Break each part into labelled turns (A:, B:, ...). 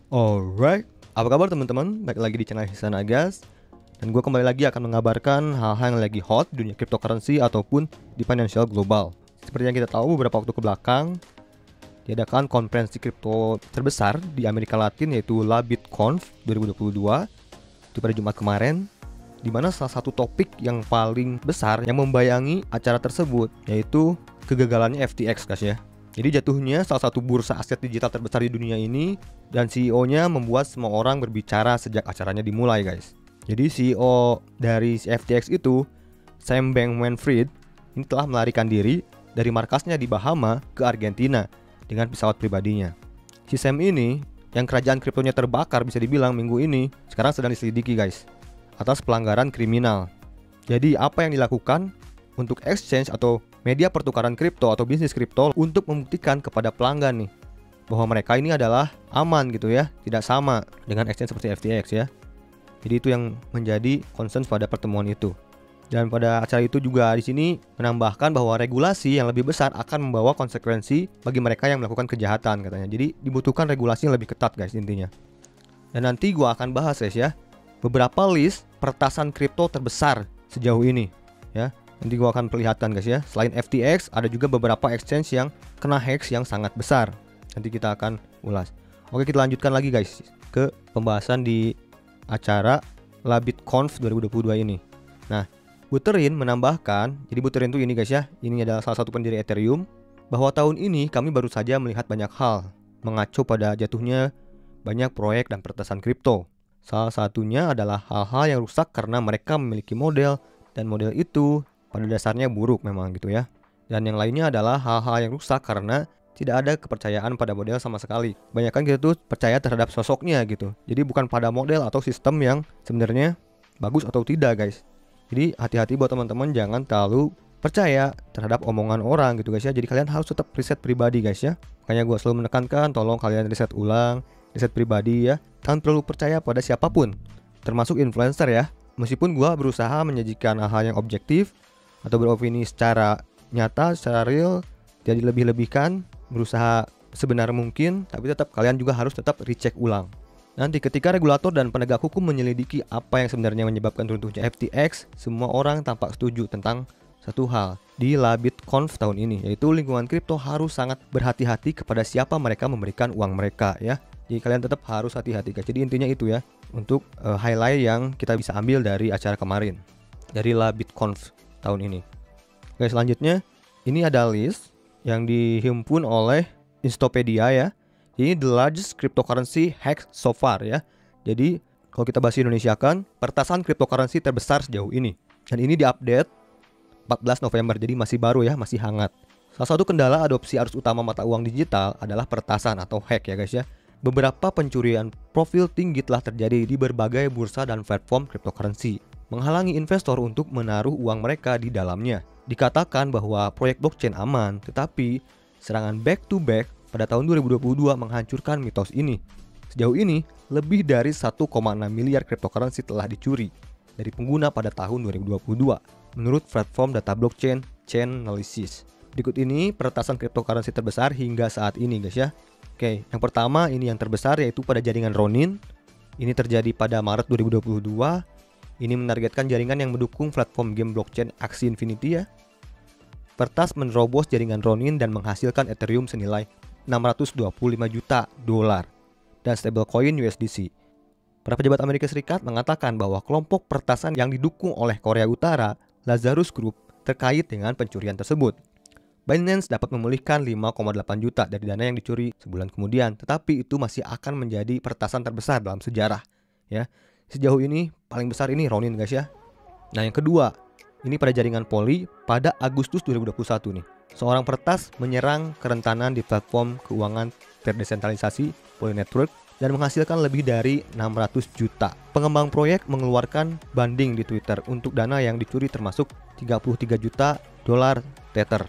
A: Alright, apa kabar teman-teman? Balik lagi di channel Hisan Agas. Dan gue kembali lagi akan mengabarkan hal-hal yang lagi hot di dunia cryptocurrency ataupun di financial global. Seperti yang kita tahu beberapa waktu ke belakang diadakan konferensi kripto terbesar di Amerika Latin, yaitu LabitConf 2022 itu pada Jumat kemarin, di mana salah satu topik yang paling besar yang membayangi acara tersebut yaitu kegagalannya FTX, guys ya. Jadi jatuhnya salah satu bursa aset digital terbesar di dunia ini, dan CEO-nya membuat semua orang berbicara sejak acaranya dimulai, guys. Jadi CEO dari FTX itu, Sam Bankman-Fried, ini telah melarikan diri dari markasnya di Bahama ke Argentina dengan pesawat pribadinya. Si Sam ini, yang kerajaan kriptonya terbakar bisa dibilang minggu ini, sekarang sedang diselidiki, guys, atas pelanggaran kriminal. Jadi apa yang dilakukan untuk exchange atau media pertukaran kripto atau bisnis kripto untuk membuktikan kepada pelanggan nih bahwa mereka ini adalah aman gitu ya, tidak sama dengan exchange seperti FTX ya. Jadi itu yang menjadi concern pada pertemuan itu. Dan pada acara itu juga di sini menambahkan bahwa regulasi yang lebih besar akan membawa konsekuensi bagi mereka yang melakukan kejahatan katanya. Jadi dibutuhkan regulasi yang lebih ketat, guys, intinya. Dan nanti gua akan bahas, guys ya, beberapa list peretasan kripto terbesar sejauh ini ya. Nanti gua akan perlihatkan, guys ya. Selain FTX, ada juga beberapa exchange yang kena hacks yang sangat besar. Nanti kita akan ulas. Oke, kita lanjutkan lagi, guys, ke pembahasan di acara LabitConf 2022 ini. Nah, Buterin menambahkan, jadi Buterin itu ini, guys ya, ini adalah salah satu pendiri Ethereum, bahwa tahun ini kami baru saja melihat banyak hal mengacu pada jatuhnya banyak proyek dan peretasan kripto. Salah satunya adalah hal-hal yang rusak karena mereka memiliki model, dan model itu pada dasarnya buruk memang gitu ya. Dan yang lainnya adalah hal-hal yang rusak karena tidak ada kepercayaan pada model sama sekali. Banyakan kita tuh percaya terhadap sosoknya gitu. Jadi bukan pada model atau sistem yang sebenarnya bagus atau tidak, guys. Jadi hati-hati buat teman-teman, jangan terlalu percaya terhadap omongan orang gitu, guys ya. Jadi kalian harus tetap riset pribadi, guys ya. Makanya gue selalu menekankan, tolong kalian riset ulang, riset pribadi ya. Kalian perlu percaya pada siapapun, termasuk influencer ya. Meskipun gue berusaha menyajikan hal-hal yang objektif atau beropini secara nyata, secara real, jadi lebih-lebihkan, berusaha sebenar mungkin, tapi tetap kalian juga harus tetap recheck ulang. Nanti ketika regulator dan penegak hukum menyelidiki apa yang sebenarnya menyebabkan runtuhnya FTX, semua orang tampak setuju tentang satu hal di LabitConf tahun ini, yaitu lingkungan kripto harus sangat berhati-hati kepada siapa mereka memberikan uang mereka ya. Jadi kalian tetap harus hati-hati, guys. Jadi intinya itu ya, untuk highlight yang kita bisa ambil dari acara kemarin, dari LabitConf tahun ini. Oke, selanjutnya ini ada list yang dihimpun oleh Instopedia ya. Ini the largest cryptocurrency hack so far ya. Jadi kalau kita bahas Indonesia kan, peretasan cryptocurrency terbesar sejauh ini. Dan ini diupdate 14 November, jadi masih baru ya, masih hangat. Salah satu kendala adopsi arus utama mata uang digital adalah peretasan atau hack ya, guys ya. Beberapa pencurian profil tinggi telah terjadi di berbagai bursa dan platform cryptocurrency, menghalangi investor untuk menaruh uang mereka di dalamnya. Dikatakan bahwa proyek blockchain aman, tetapi serangan back-to-back pada tahun 2022 menghancurkan mitos ini. Sejauh ini, lebih dari 1,6 miliar cryptocurrency telah dicuri dari pengguna pada tahun 2022, menurut platform data blockchain Chainalysis. Berikut ini peretasan cryptocurrency terbesar hingga saat ini, guys ya. Oke, yang pertama ini yang terbesar yaitu pada jaringan Ronin. Ini terjadi pada Maret 2022. Ini menargetkan jaringan yang mendukung platform game blockchain Axie Infinity ya. Peretas menerobos jaringan Ronin dan menghasilkan Ethereum senilai 625 juta dolar dan stablecoin USDC. Para pejabat Amerika Serikat mengatakan bahwa kelompok peretasan yang didukung oleh Korea Utara, Lazarus Group, terkait dengan pencurian tersebut. Binance dapat memulihkan 5,8 juta dari dana yang dicuri sebulan kemudian, tetapi itu masih akan menjadi peretasan terbesar dalam sejarah ya. Sejauh ini paling besar ini Ronin, guys ya. Nah, yang kedua, ini pada jaringan Poly pada Agustus 2021 nih. Seorang peretas menyerang kerentanan di platform keuangan terdesentralisasi Poly Network dan menghasilkan lebih dari 600 juta. Pengembang proyek mengeluarkan banding di Twitter untuk dana yang dicuri, termasuk 33 juta dolar Tether.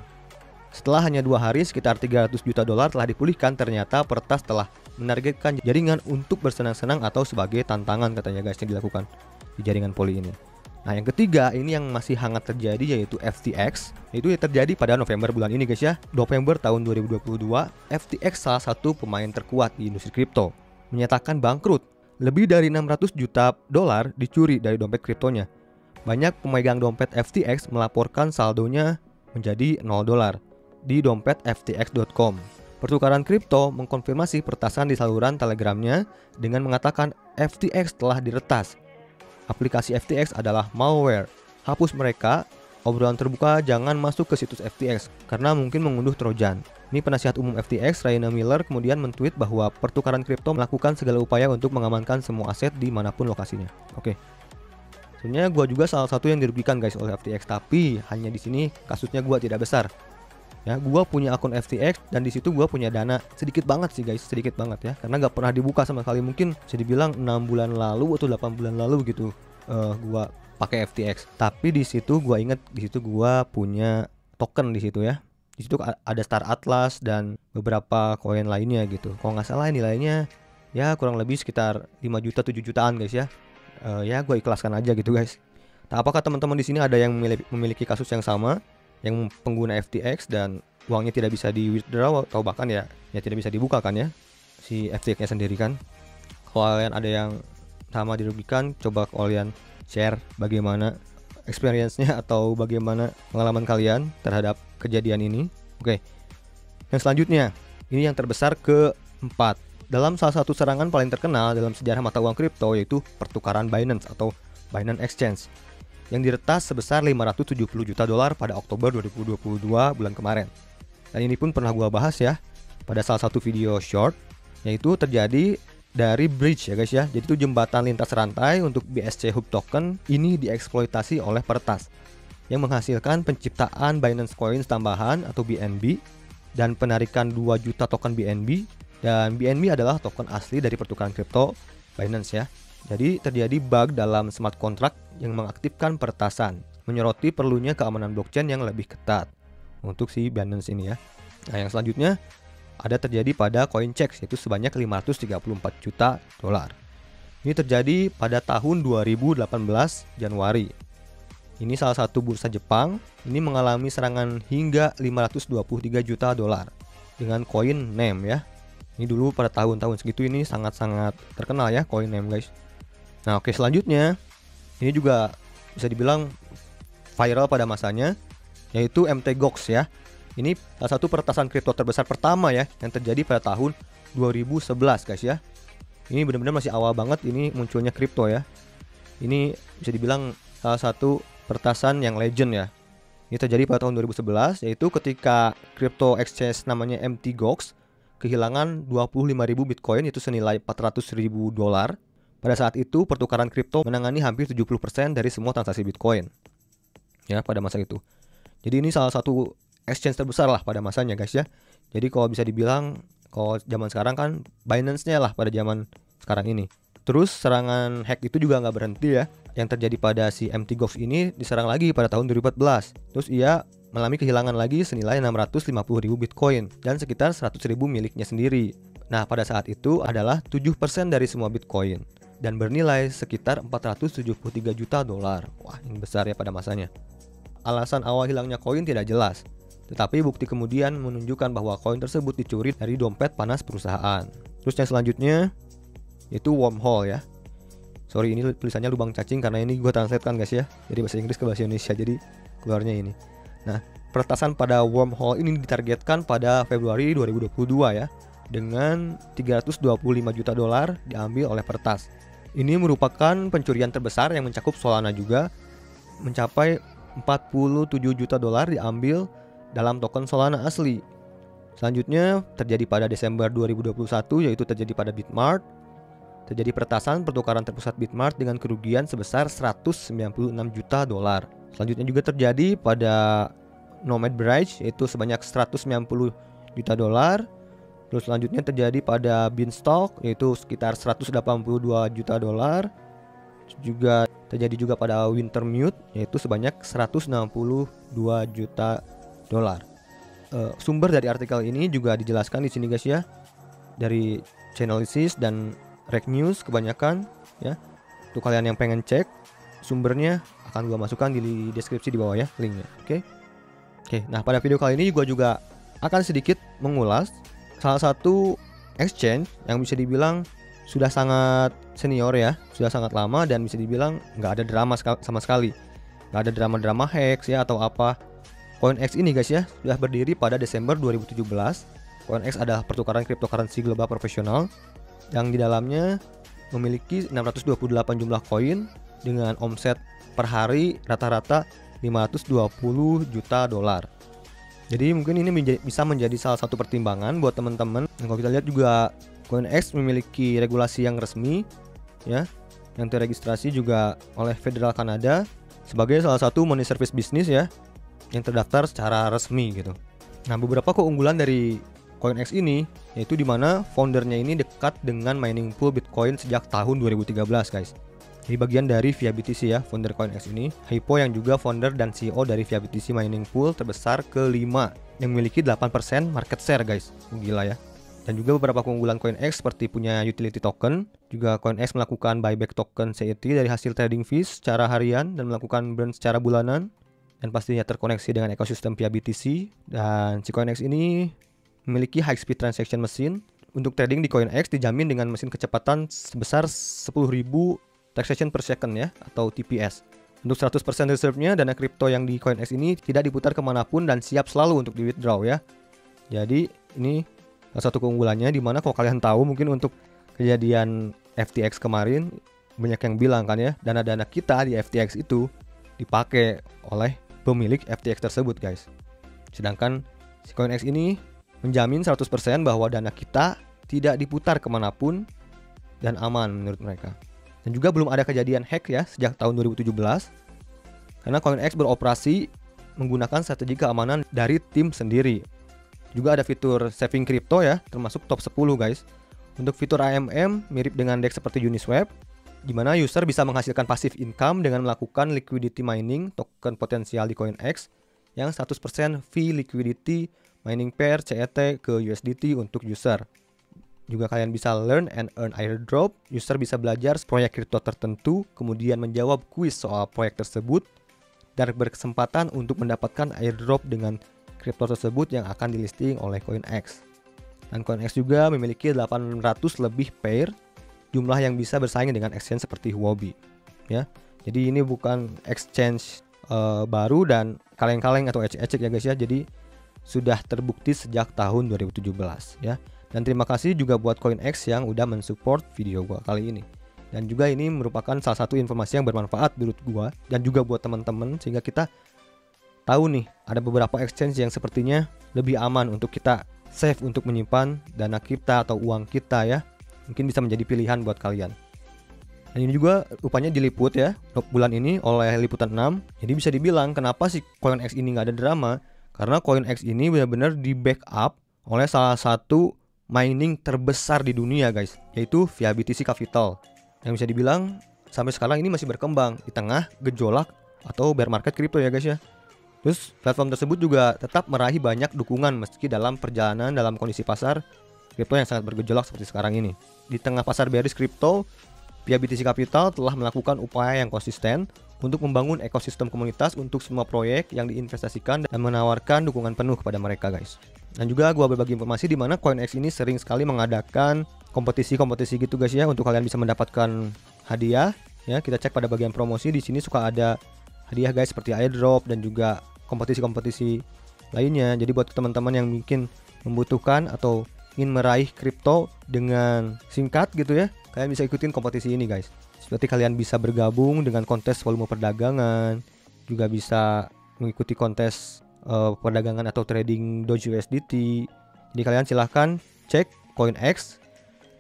A: Setelah hanya 2 hari, sekitar 300 juta dolar telah dipulihkan. Ternyata peretas telah menargetkan jaringan untuk bersenang-senang atau sebagai tantangan, katanya, guys, yang dilakukan di jaringan Poly ini. Nah, yang ketiga ini yang masih hangat terjadi yaitu FTX. Itu terjadi pada November bulan ini, guys ya. November tahun 2022, FTX salah satu pemain terkuat di industri kripto. menyatakan bangkrut. Lebih dari 600 juta dolar dicuri dari dompet kriptonya. Banyak pemegang dompet FTX melaporkan saldonya menjadi 0 dolar di dompet ftx.com. Pertukaran kripto mengkonfirmasi peretasan di saluran Telegramnya dengan mengatakan FTX telah diretas. Aplikasi FTX adalah malware. Hapus mereka. Obrolan terbuka, jangan masuk ke situs FTX karena mungkin mengunduh trojan. Ini penasihat umum FTX, Raina Miller, kemudian mentweet bahwa pertukaran kripto melakukan segala upaya untuk mengamankan semua aset dimanapun lokasinya. Oke. Sebenarnya gue juga salah satu yang dirugikan guys oleh FTX, tapi hanya di sini kasusnya gue tidak besar. Ya, gue punya akun FTX dan di situ gue punya dana sedikit banget sih guys, sedikit banget ya, karena gak pernah dibuka sama sekali. Mungkin bisa dibilang 6 bulan lalu atau 8 bulan lalu gitu gue pakai FTX. Tapi di situ gue inget, di situ gue punya token di situ ya. Di situ ada Star Atlas dan beberapa koin lainnya gitu. Kalau nggak salah nilainya ya kurang lebih sekitar 5 juta 7 jutaan guys ya. Ya gue ikhlaskan aja gitu guys. Nah, apakah teman-teman di sini ada yang memiliki kasus yang sama, yang pengguna FTX dan uangnya tidak bisa di withdraw atau bahkan ya tidak bisa dibuka kan ya si FTX-nya sendiri kan? Kalau kalian ada yang sama dirugikan, coba kalian share bagaimana experience-nya atau bagaimana pengalaman kalian terhadap kejadian ini. Oke. Yang selanjutnya, ini yang terbesar keempat. Dalam salah satu serangan paling terkenal dalam sejarah mata uang kripto, yaitu pertukaran Binance atau Binance Exchange yang diretas sebesar 570 juta dolar pada Oktober 2022 bulan kemarin. Dan ini pun pernah gua bahas ya pada salah satu video short, yaitu terjadi dari bridge ya guys ya. Jadi itu jembatan lintas rantai untuk BSC Hub Token ini dieksploitasi oleh peretas yang menghasilkan penciptaan Binance Coins tambahan atau BNB dan penarikan 2 juta token BNB. Dan BNB adalah token asli dari pertukaran kripto Binance ya. Jadi terjadi bug dalam smart contract yang mengaktifkan peretasan, menyoroti perlunya keamanan blockchain yang lebih ketat untuk si Binance ini ya. Nah, yang selanjutnya ada terjadi pada CoinCheck, yaitu sebanyak 534 juta dolar. Ini terjadi pada tahun 2018 Januari. Ini salah satu bursa Jepang, ini mengalami serangan hingga 523 juta dolar dengan koin NEM ya. Ini dulu pada tahun-tahun segitu ini sangat-sangat terkenal ya koin NEM guys. Nah, oke, selanjutnya ini juga bisa dibilang viral pada masanya, yaitu MTGOX ya. Ini salah satu peretasan kripto terbesar pertama ya yang terjadi pada tahun 2011 guys ya. Ini benar-benar masih awal banget ini munculnya kripto ya. Ini bisa dibilang salah satu peretasan yang legend ya. Ini terjadi pada tahun 2011, yaitu ketika crypto exchange namanya MTGOX kehilangan 25.000 Bitcoin, itu senilai 400.000 dolar. Pada saat itu pertukaran kripto menangani hampir 70% dari semua transaksi Bitcoin ya pada masa itu. Jadi ini salah satu exchange terbesar lah pada masanya guys ya. Jadi kalau bisa dibilang kalau zaman sekarang kan Binance-nya lah pada zaman sekarang ini. Terus serangan hack itu juga nggak berhenti ya. Yang terjadi pada si MTGOX ini diserang lagi pada tahun 2014. Terus ia mengalami kehilangan lagi senilai 650.000 Bitcoin dan sekitar 100.000 miliknya sendiri. Nah, pada saat itu adalah 7% dari semua Bitcoin dan bernilai sekitar 473 juta dolar. Wah, ini besar ya pada masanya. Alasan awal hilangnya koin tidak jelas, tetapi bukti kemudian menunjukkan bahwa koin tersebut dicuri dari dompet panas perusahaan. Terus yang selanjutnya yaitu wormhole ya. Sorry, ini tulisannya lubang cacing karena ini gue translate kan guys ya. Jadi bahasa Inggris ke bahasa Indonesia, jadi keluarnya ini. Nah, peretasan pada wormhole ini ditargetkan pada Februari 2022 ya, dengan 325 juta dolar diambil oleh peretas. Ini merupakan pencurian terbesar yang mencakup Solana juga, mencapai 47 juta dolar diambil dalam token Solana asli. Selanjutnya terjadi pada Desember 2021, yaitu terjadi pada Bitmart. Terjadi peretasan pertukaran terpusat Bitmart dengan kerugian sebesar 196 juta dolar. Selanjutnya juga terjadi pada Nomad Bridge, yaitu sebanyak 190 juta dolar. Terus selanjutnya terjadi pada Beanstalk, yaitu sekitar 182 juta dolar. Juga terjadi juga pada Wintermute, yaitu sebanyak 162 juta dolar. Sumber dari artikel ini juga dijelaskan di sini guys ya, dari Chainalysis dan Reg News kebanyakan ya. Untuk kalian yang pengen cek sumbernya akan gua masukkan di deskripsi di bawah ya linknya. Oke. Nah pada video kali ini gua juga akan sedikit mengulas salah satu exchange yang bisa dibilang sudah sangat senior ya, sudah sangat lama, dan bisa dibilang nggak ada drama sama sekali, nggak ada drama-drama hex ya atau apa. CoinEx ini guys ya sudah berdiri pada Desember 2017. CoinEx adalah pertukaran cryptocurrency global profesional yang di dalamnya memiliki 628 jumlah koin dengan omset per hari rata-rata 520 juta dolar. Jadi mungkin ini bisa menjadi salah satu pertimbangan buat teman-teman. Kalau kita lihat juga CoinEx memiliki regulasi yang resmi ya, yang teregistrasi juga oleh Federal Kanada sebagai salah satu money service business ya, yang terdaftar secara resmi gitu. Nah, beberapa keunggulan dari CoinEx ini yaitu dimana foundernya ini dekat dengan mining pool Bitcoin sejak tahun 2013 guys. Jadi bagian dari VIA BTC ya, founder CoinEx ini. Hypo yang juga founder dan CEO dari VIA BTC mining pool terbesar kelima yang memiliki 8% market share guys. Gila ya. Dan juga beberapa keunggulan CoinEx seperti punya utility token. Juga CoinEx melakukan buyback token CET dari hasil trading fees secara harian dan melakukan burn secara bulanan. Dan pastinya terkoneksi dengan ekosistem VIA BTC. Dan si CoinEx ini memiliki high speed transaction machine. Untuk trading di CoinEx dijamin dengan mesin kecepatan sebesar 10.000 transaction per second ya, atau TPS. Untuk 100% reserve-nya, dana kripto yang di CoinEx ini tidak diputar kemanapun dan siap selalu untuk di withdraw ya. Jadi ini salah satu keunggulannya, dimana kalau kalian tahu mungkin untuk kejadian FTX kemarin banyak yang bilang kan ya, dana-dana kita di FTX itu dipakai oleh pemilik FTX tersebut guys. Sedangkan si CoinEx ini menjamin 100% bahwa dana kita tidak diputar kemanapun dan aman menurut mereka. Dan juga belum ada kejadian hack ya sejak tahun 2017, karena CoinEx beroperasi menggunakan strategi keamanan dari tim sendiri. Juga ada fitur saving crypto ya, termasuk top 10 guys. Untuk fitur AMM mirip dengan DEX seperti Uniswap, di mana user bisa menghasilkan passive income dengan melakukan liquidity mining token potensial di CoinEx yang 100% fee liquidity mining pair CET ke USDT untuk user. Juga kalian bisa learn and earn airdrop. User bisa belajar proyek kripto tertentu, kemudian menjawab kuis soal proyek tersebut, dan berkesempatan untuk mendapatkan airdrop dengan kripto tersebut yang akan dilisting oleh CoinEx. Dan CoinEx juga memiliki 800 lebih pair, jumlah yang bisa bersaing dengan exchange seperti Huobi. Ya, jadi ini bukan exchange baru dan kaleng-kaleng atau ecek-ecek ya guys ya. Jadi sudah terbukti sejak tahun 2017 ya. Dan terima kasih juga buat CoinEx yang udah mensupport video gua kali ini. Dan juga ini merupakan salah satu informasi yang bermanfaat menurut gua dan juga buat teman-teman, sehingga kita tahu nih ada beberapa exchange yang sepertinya lebih aman untuk kita save untuk menyimpan dana kita atau uang kita ya. Mungkin bisa menjadi pilihan buat kalian. Dan ini juga rupanya diliput ya bulan ini oleh Liputan 6. Jadi bisa dibilang kenapa sih CoinEx ini nggak ada drama? Karena CoinEx ini benar-benar di backup oleh salah satu mining terbesar di dunia guys, yaitu VIA BTC Capital, yang bisa dibilang sampai sekarang ini masih berkembang di tengah gejolak atau bear market kripto ya guys ya. Terus platform tersebut juga tetap meraih banyak dukungan meski dalam perjalanan dalam kondisi pasar kripto yang sangat bergejolak seperti sekarang ini. Di tengah pasar bearish kripto, VIA BTC Capital telah melakukan upaya yang konsisten untuk membangun ekosistem komunitas untuk semua proyek yang diinvestasikan dan menawarkan dukungan penuh kepada mereka guys. Dan juga gua berbagi informasi di mana CoinEx ini sering sekali mengadakan kompetisi-kompetisi gitu guys ya, untuk kalian bisa mendapatkan hadiah ya. Kita cek pada bagian promosi, di sini suka ada hadiah guys seperti airdrop dan juga kompetisi-kompetisi lainnya. Jadi buat teman-teman yang mungkin membutuhkan atau ingin meraih kripto dengan singkat gitu ya, kalian bisa ikutin kompetisi ini guys. Seperti kalian bisa bergabung dengan kontes volume perdagangan, juga bisa mengikuti kontes perdagangan atau trading Doge USDT. Jadi kalian silahkan cek CoinEx,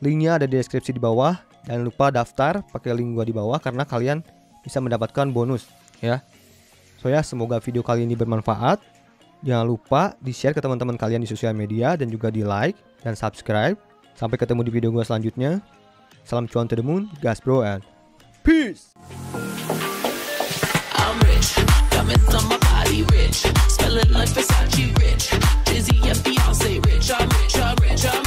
A: linknya ada di deskripsi di bawah. Jangan lupa daftar pakai link gua di bawah karena kalian bisa mendapatkan bonus ya. So ya, semoga video kali ini bermanfaat. Jangan lupa di share ke teman-teman kalian di sosial media dan juga di like dan subscribe. Sampai ketemu di video gua selanjutnya. Salam cuan to the moon, gas bro, and peace. I'm rich, diamonds on my body rich, smelling like Versace rich, Jay-Z and Beyonce rich, I'm rich, I'm rich, I'm